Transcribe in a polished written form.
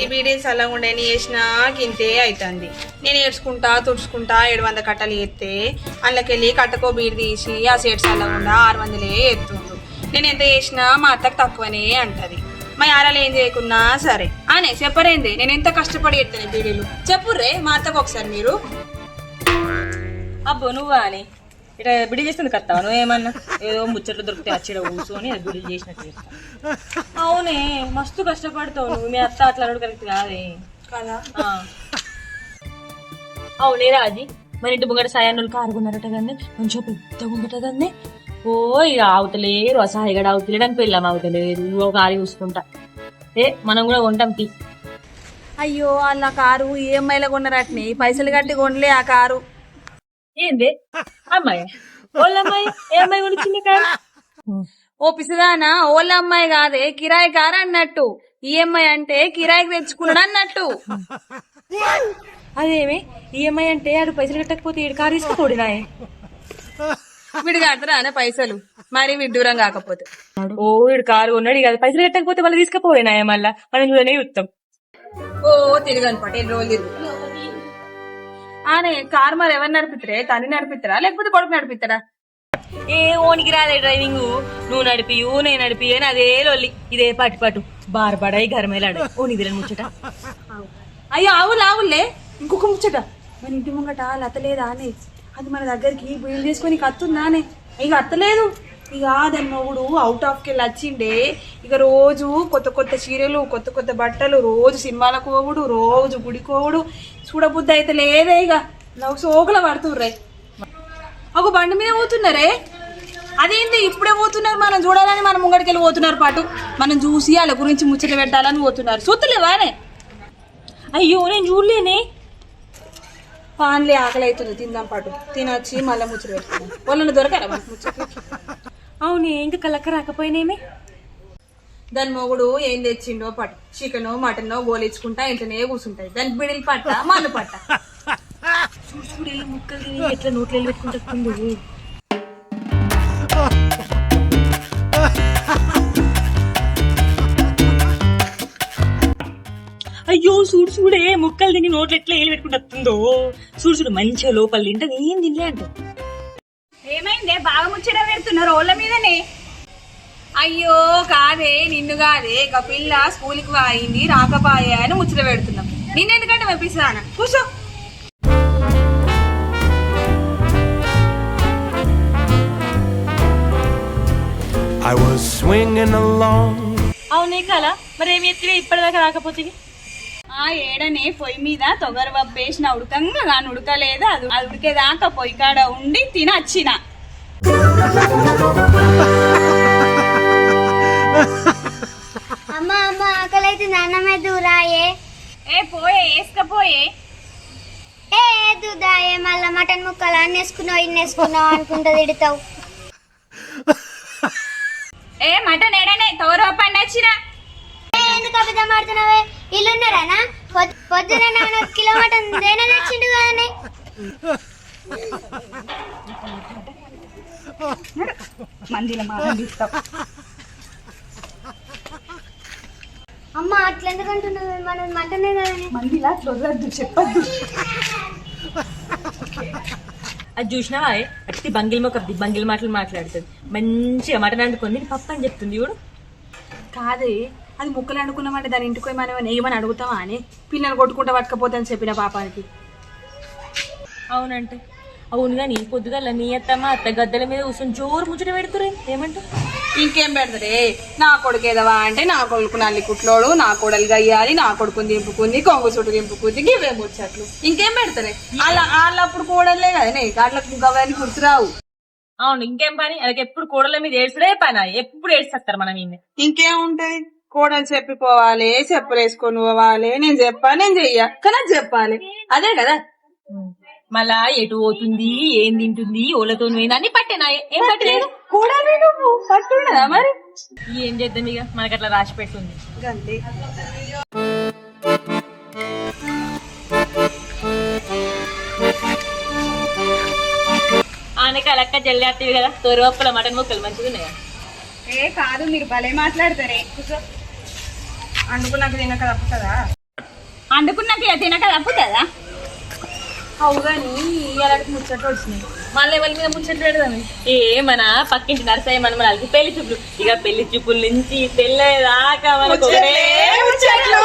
ఈ బీడీలు చల్లగుండే చేసినా ఇంతే అవుతుంది. నేను ఏడ్చుకుంటా తుడుచుకుంటా 700 కట్టలు ఎత్తే అందులోకెళ్ళి కట్టకో బీడి తీసి ఆ సేటు చల్లగుండా 600 ఎత్తుండ్రు. నేను ఎంత చేసినా మా అత్తకు తక్కువనే అంటది. మా యారాలు ఏం చేయకున్నా సరే అనే చెప్పరేంది. నేను ఎంత కష్టపడి ఎత్తాను బీడీలు చెప్పుర్రే మా అత్తకు ఒకసారి మీరు. అబ్బో నువ్వా అని ఇట్లా బిడి చేస్తుంది కత్తావా నువ్వేమన్నా ఏదో ముచ్చట్లు దొరికితే అచ్చడ కూర్చొని అది బిడి చేసినట్టు చేస్తా. అవునే మస్తు కష్టపడతావు నువ్వు. మీ అత్త అట్లా అన్నాడు కరెక్ట్ కాదే కదా. అవునే రాజీ మన ఇంటి ముంగట సాయాన్నులు కారుగున్నారట కానీ మంచిగా పెద్దగా ఉండట కానీ ఓ ఇక ఆవుతలేరు ఆ సాయిగడ ఆవుతలేడు అని పెళ్ళాం ఆవుతలేదు ఒక ఆరి చూసుకుంటా. మనం కూడా కొంటాం తీ. అయ్యో వాళ్ళ కారు ఈఎంఐలో కొన్నారటనే పైసలు కట్టి కొనలే ఆ కారు. ఏంది అమ్మాయి వాళ్ళ అమ్మాయి ఏ అమ్మాయి కొనిచ్చింది కారు? ఓ పిసిదానా ఓళ్ళ అమ్మాయి కాదే కిరాయి కారు అన్నట్టు. ఈఎంఐ అంటే కిరాయికి తెచ్చుకున్నాడు అన్నట్టు. అదేమి ఈఎంఐ అంటే ఆడు పైసలు కట్టకపోతే ఏడు కారు తీసుకుపోడినాయి. వీడు కడతారా అనే పైసలు మరి విడ్డూరం కాకపోతే. ఓ వీడు కారు ఉన్నాడు కదా పైసలు కట్టకపోతే మళ్ళీ తీసుకుపోయినాయి మళ్ళా మనం చూడనే చూస్తాం. ఓ తిరగను పట్టు 2 రోజులు తిరుగు. ఆనే కారు మరి ఎవరు నడిపిస్తారే తల్లి నడిపిస్తారా లేకపోతే కొడుకు నడిపిస్తారా? ఏ ఓనికి రాదే డ్రైవింగ్ నువ్వు నడిపియు నేను నడిపియు అని అదే లొల్లి ఇదే పాటు పాటు బారపడాయి గరమేలాడు ఓ నిధుల ముచ్చట. అయ్యో ఆవులే ఇంకొక ముచ్చట. మన ఇంటి ముంగట లతలేదా అనే అది మన దగ్గరికి బిల్లు చేసుకుని కత్తుందానే ఇక అత్తలేదు. ఇక దాని మొగుడు అవుట్ ఆఫ్ కెళ్ళి వచ్చిండే. ఇక రోజు కొత్త కొత్త చీరలు కొత్త కొత్త బట్టలు రోజు సినిమాలకు పోవుడు రోజు గుడికోవుడు చూడబుద్ధి అయితే లేదే. ఇక నాకు సోకుల పడుతుర్రే. ఒక బండి మీద పోతున్నారే అదేంటి ఇప్పుడే పోతున్నారు. మనం చూడాలని మన ముంగడికి వెళ్ళి పోతున్నారు పాటు మనం చూసి వాళ్ళ గురించి ముచ్చట పెట్టాలని పోతున్నారు. చూస్తలేవానే? అయ్యో నేను చూడలేనే. పాన్లే ఆకలి అవుతుంది తిందాం పాటు తినొచ్చి మళ్ళీ ముచ్చట పెట్టుకుందాం. వాళ్ళని దొరకారా మనకు ముచ్చట్లు? అవునే ఇంకా కలక్క రాకపోయినేమి. దాని మొగుడు ఏం తెచ్చిండో పట్టు చికెనో మటనో గోలించుకుంటా ఇంటనే కూర్చుంటాయి. దానికి బిడిలు పట్ట మన్ను పట్ట చూడు ముక్కలు తిని ఎట్లా నోట్లు వెళ్ళి పెట్టుకుంటుంది. అయ్యో చూడు చూడే ముక్కలు తిని నోట్లు ఎట్లా ఏలు పెట్టుకుంటుందో. చూడు చూడు మంచిగా లోపల తింటే ఏం తినలే అంట. ఏమైందే బాగా ముచ్చట పెడుతున్నారు ఓళ్ళ మీదనే? అయ్యో కాదే నిన్ను కాదే ఇక పిల్ల స్కూల్కి వాయింది రాకపాయే అని ముచ్చట పెడుతున్నాం. నిన్నెందుకంటే పంపిస్తానా కూర్చో. I was swinging along. అవునే కల మరేమి ఎత్తివే ఇప్పటిదాకా రాకపోతే? ఆ ఏడనే పొయ్యి మీద తొగర వప్పేసిన ఉడకంగా కానీ ఉడకలేదు. అది ఉడికేదాకా పొయ్యి కాడ ఉండి తినొచ్చిన. అమ్మ అమ్మ ఆకలి అయితే అన్నమే దూరాయే. ఏ పోయే వేసుకపోయే. ఏ దూదాయే మళ్ళా మటన్ ముక్కలు అన్ని వేసుకున్నావు ఇన్ని వేసుకున్నావు అనుకుంటా తిడతావు. ఏ మటన్ ఏడనే తొగర వప్పండి వచ్చిన. ఎందుకు అబద్ధం ఆడుతున్నావే? ఇల్లున్నారానా? పొద్దున 4 కిలో మటన్ దేనే తెచ్చిండు కదనే. అమ్మ అట్లా ఎందుకంటున్నావు? మనం మటనే కదనే. మందిలా చొర్రద్దు చెప్పద్దు. అది చూసినావా అట్టి బంగిల్ మొక్కది బంగిల్ మాటలు మాట్లాడుతుంది. మంచిగా మటన్ వండుకొని పప్పు అని చెప్తుంది చూడు. కాదే అది ముక్కలు అనుకున్నామంటే దాని ఇంటికి పోయి మనం ఏమని అడుగుతామా అని పిల్లలు కొట్టుకుంటా పట్టుకపోతే అని చెప్పిన పాపానికి. అవునంటే అవును కానీ పొద్దుగల నీ అత్తమ్మ అత్త గద్దెల మీద కూర్చొని జోరు ముచ్చట పెడుతురే ఏమంటా? ఇంకేం పెడతారే నా కొడుకు ఏదవా అంటే నా కొడుకు నల్లి కుట్లోడు నా కొడలు గయ్యాలి నా కొడుకుని దింపుకుంది కొంగు చుట్టు దింపుకుంది ఇవే ముచ్చట్లు. ఇంకేం పెడతారే వాళ్ళప్పుడు కూడలే కదనే అట్లా గవన్నీ గుర్తురావు. అవును ఇంకేం పని అలాగే ఎప్పుడు కూడల మీద ఏడ్చుడే పని ఎప్పుడు ఏడ్చేస్తారు మనం ఈయన. ఇంకేముంటాయి కోడలు చెప్పిపోవాలి చెప్పులు వేసుకొని పోవాలి నేను చెప్పా నేను చెయ్య కానీ చెప్పాలి అదే కదా. మళ్ళా ఎటు పోతుంది ఏం తింటుంది ఓళ్ళతో అన్ని పట్టేనా ఏం పట్టలేదు. కూడలి నువ్వు పట్టుండదా మరి ఏం చేద్దాం ఇక మనకి అట్లా రాసి పెట్టుంది. అంతే. ఆనక అలక్క జల్లేస్తావి కదా తోరవప్పుల మటన్ ముక్కలు మంచిగా ఉన్నాయా? ఏ కాదు మీరు భలే మాట్లాడతారే అనుకున్నాక తినక తప్పుతుందా? అండుకున్నాక తినక తప్పుతుందా? అవు కానీ ఇలాంటి ముచ్చట్లు వచ్చినాయి, మళ్ళీ ఎవరి మీద ముచ్చట్లు పెడదాం. ఏ మన పక్కింటి నరసయ్య మనమరాలకి పెళ్లి చూపులు, ఇక పెళ్లి చూపుల నుంచి తెల్లేదాకా మనకు ఒకటే ముచ్చట్లు